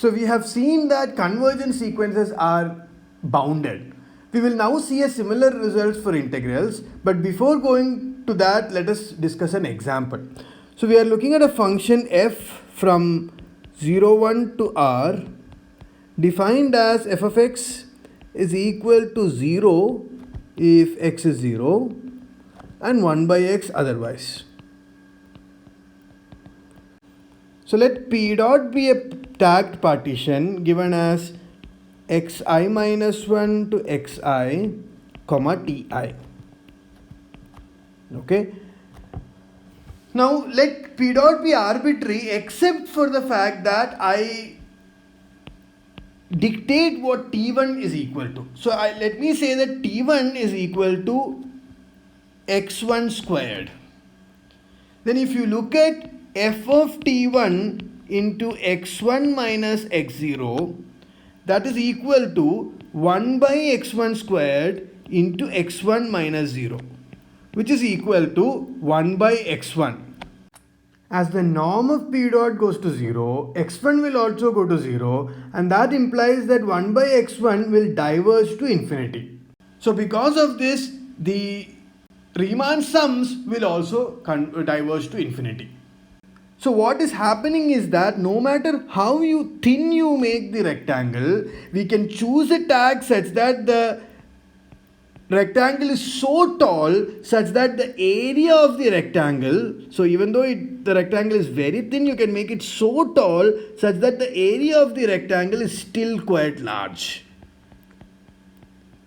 So we have seen that convergent sequences are bounded. We will now see a similar results for integrals, but before going to that, let us discuss an example. So we are looking at a function f from 0, 1 to r defined as f of x is equal to 0 if x is 0 and 1 by x otherwise. So let P dot be a tagged partition given as xi minus 1 to xi comma ti. Okay. Now let P dot be arbitrary except for the fact that I dictate what t1 is equal to. So let me say that t1 is equal to x1 squared. Then if you look at f of t1 into x1 minus x0, that is equal to 1 by x1 squared into x1 minus 0, which is equal to 1 by x1. As the norm of p dot goes to 0, x1 will also go to 0, and that implies that 1 by x1 will diverge to infinity. So because of this, the Riemann sums will also diverge to infinity. So what is happening is that no matter how thin you make the rectangle, we can choose a tag such that the rectangle is so tall such that the area of the rectangle, so even though the rectangle is very thin, you can make it so tall such that the area of the rectangle is still quite large.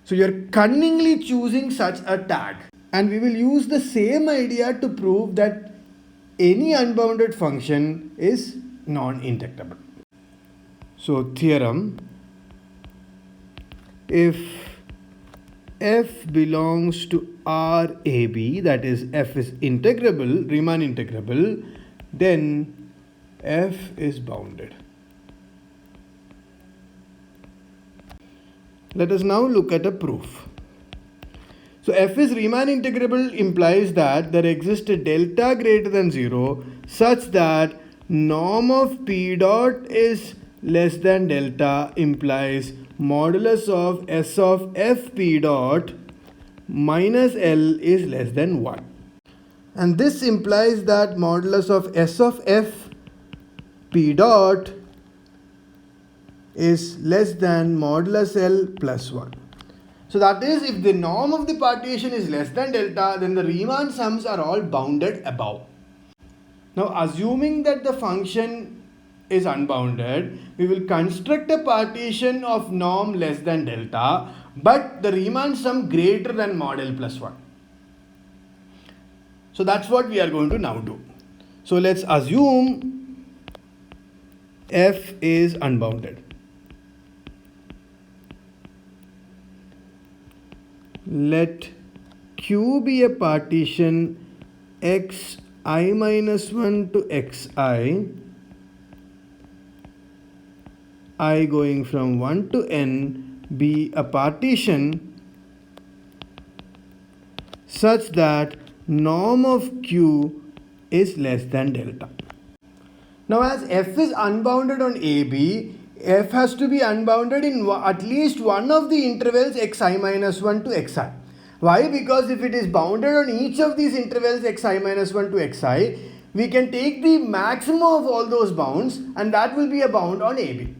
So you are cunningly choosing such a tag. And we will use the same idea to prove that any unbounded function is non-integrable. So theorem, if f belongs to RAB, that is f is integrable, Riemann integrable, then f is bounded. Let us now look at a proof. So f is Riemann integrable implies that there exists a delta greater than 0 such that norm of p dot is less than delta implies modulus of s of f p dot minus L is less than 1. And this implies that modulus of s of f p dot is less than modulus L plus 1. So that is, if the norm of the partition is less than delta, then the Riemann sums are all bounded above. Now assuming that the function is unbounded, we will construct a partition of norm less than delta, but the Riemann sum greater than mod L plus 1. So that's what we are going to now do. So let's assume f is unbounded. Let Q be a partition xi minus 1 to xi, I going from 1 to n be a partition such that norm of Q is less than delta. Now as f is unbounded on AB, f has to be unbounded in at least one of the intervals xi minus 1 to xi. Why? Because if it is bounded on each of these intervals xi minus 1 to xi, we can take the maximum of all those bounds and that will be a bound on AB.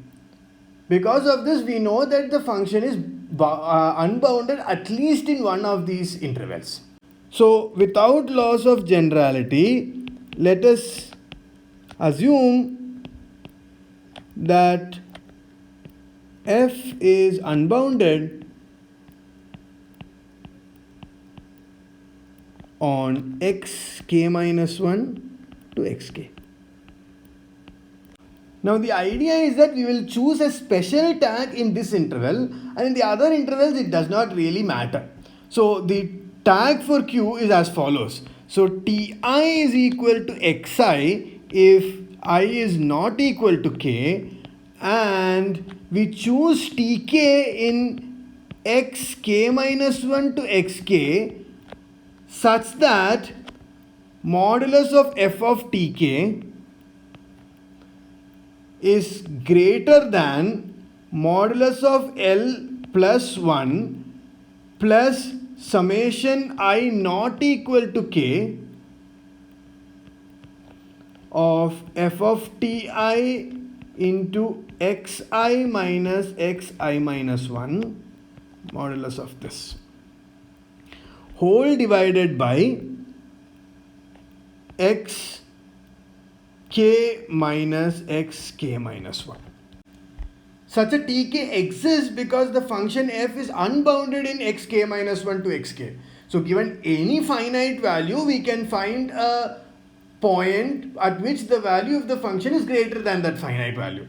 Because of this, we know that the function is unbounded at least in one of these intervals. So without loss of generality, let us assume that f is unbounded on xk minus 1 to xk. Now the idea is that we will choose a special tag in this interval, and in the other intervals it does not really matter. So the tag for Q is as follows. So Ti is equal to xi if I is not equal to k, and we choose Tk in xk minus 1 to xk such that modulus of f of tk is greater than modulus of L plus 1 plus summation I not equal to k of f of ti into xi minus xi minus 1 modulus of this whole divided by x k minus x k minus 1. Such a tk exists because the function f is unbounded in xk minus 1 to xk. So given any finite value, we can find a point at which the value of the function is greater than that finite value.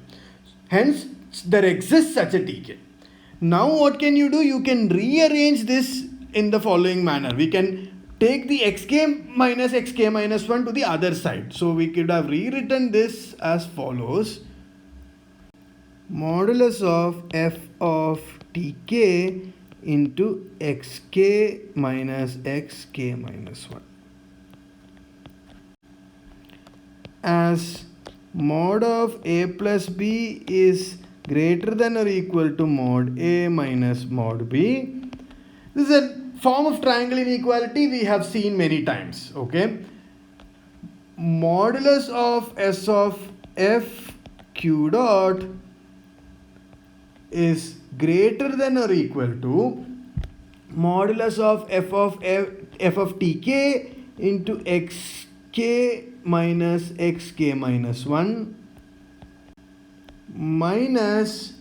Hence, there exists such a tk. Now what can you do? You can rearrange this in the following manner. We can take the xk minus 1 to the other side. So we could have rewritten this as follows. Modulus of f of tk into xk minus xk minus 1. As mod of a plus b is greater than or equal to mod a minus mod b. This is a form of triangle inequality we have seen many times. Okay. Modulus of s of f q dot is greater than or equal to modulus of f of tk into xk minus xk minus 1 minus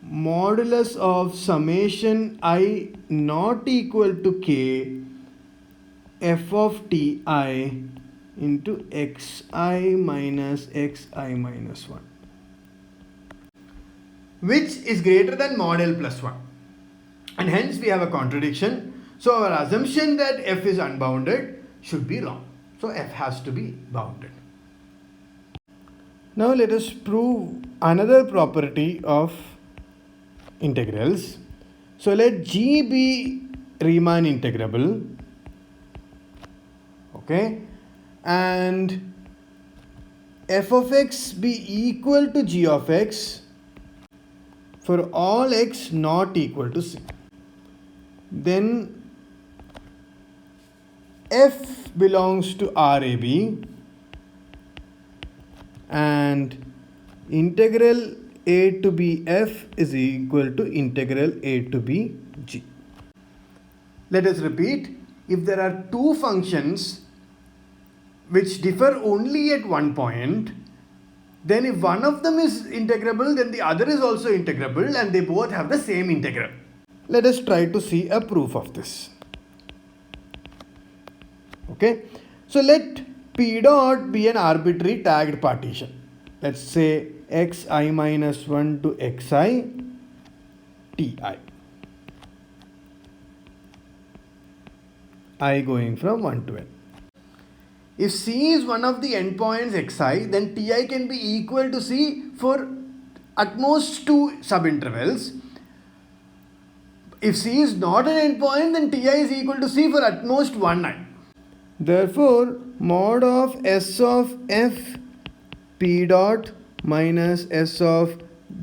modulus of summation I not equal to k f of ti into xi minus xi minus 1, which is greater than mod L plus 1. And hence we have a contradiction. So our assumption that f is unbounded should be wrong. So f has to be bounded. Now let us prove another property of integrals. So let g be Riemann integrable. Okay. And f of x be equal to g of x for all x not equal to c. Then f belongs to RAB and integral a to b f is equal to integral a to b g. Let us repeat. If there are two functions which differ only at one point, then if one of them is integrable, then the other is also integrable and they both have the same integral. Let us try to see a proof of this. Okay. So let P dot be an arbitrary tagged partition. Let's say xi minus 1 to xi ti. I going from 1 to n. If c is one of the endpoints xi, then ti can be equal to c for at most two subintervals. If c is not an endpoint, then ti is equal to c for at most one i. Therefore, mod of s of f p dot minus s of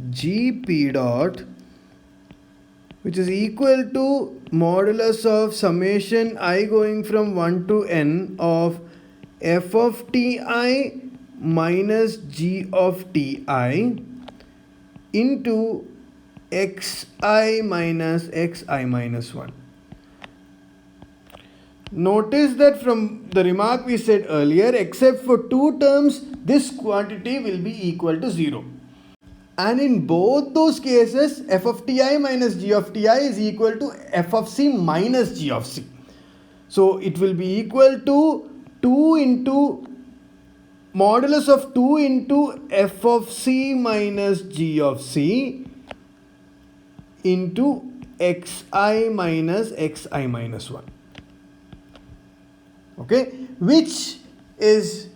g p dot, which is equal to modulus of summation I going from 1 to n of f of ti minus g of ti into xi minus xi minus 1. Notice that from the remark we said earlier, except for two terms, this quantity will be equal to 0. And in both those cases, f of ti minus g of ti is equal to f of c minus g of c. So it will be equal to 2 into modulus of 2 into f of c minus g of c into xi minus xi minus 1. Okay, which is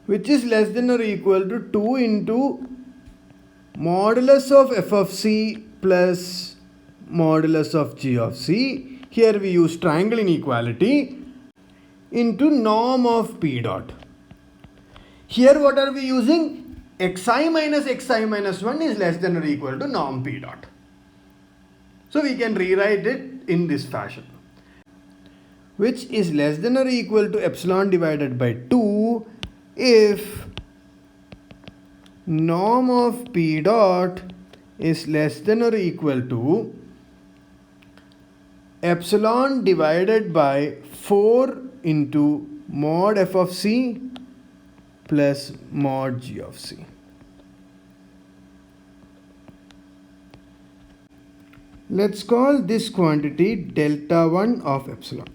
less than or equal to 2 into modulus of f of c plus modulus of g of c. Here we use triangle inequality into norm of p dot. Here what are we using? xi minus 1 is less than or equal to norm p dot. So we can rewrite it in this fashion, which is less than or equal to epsilon divided by 2 if norm of p dot is less than or equal to epsilon divided by 4 into mod f of c plus mod g of c. Let's call this quantity delta 1 of epsilon.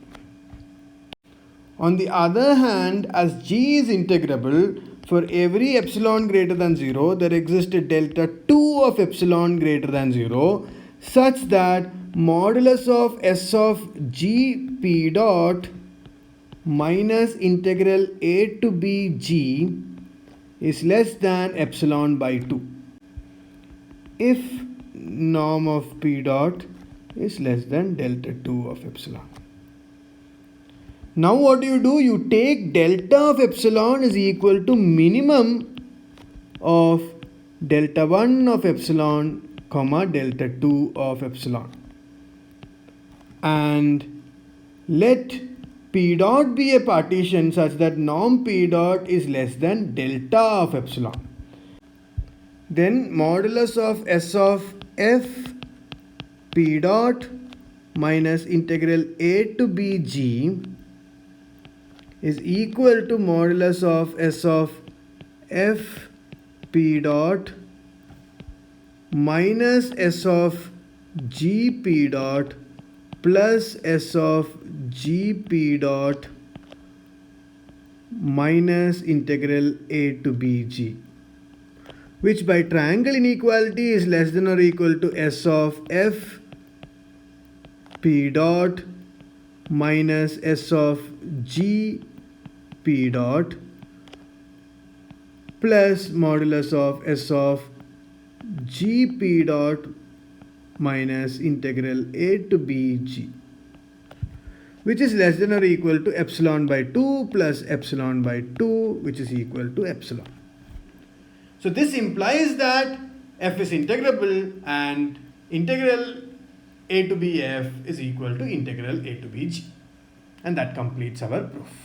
On the other hand, as g is integrable, for every epsilon greater than 0, there exists a delta 2 of epsilon greater than 0, such that modulus of s of g p dot minus integral a to b g is less than epsilon by 2 if norm of p dot is less than delta 2 of epsilon. Now what do? You take delta of epsilon is equal to minimum of delta 1 of epsilon comma delta 2 of epsilon, and let p dot be a partition such that norm p dot is less than delta of epsilon. Then modulus of s of f p dot minus integral a to b g is equal to modulus of s of f p dot minus s of g p dot plus s of g p dot minus integral a to b g, which by triangle inequality is less than or equal to s of f p dot minus s of g p dot plus modulus of s of g p dot minus integral a to b g, which is less than or equal to epsilon by 2 plus epsilon by 2, which is equal to epsilon. So this implies that f is integrable and integral a to b f is equal to integral a to b g, and that completes our proof.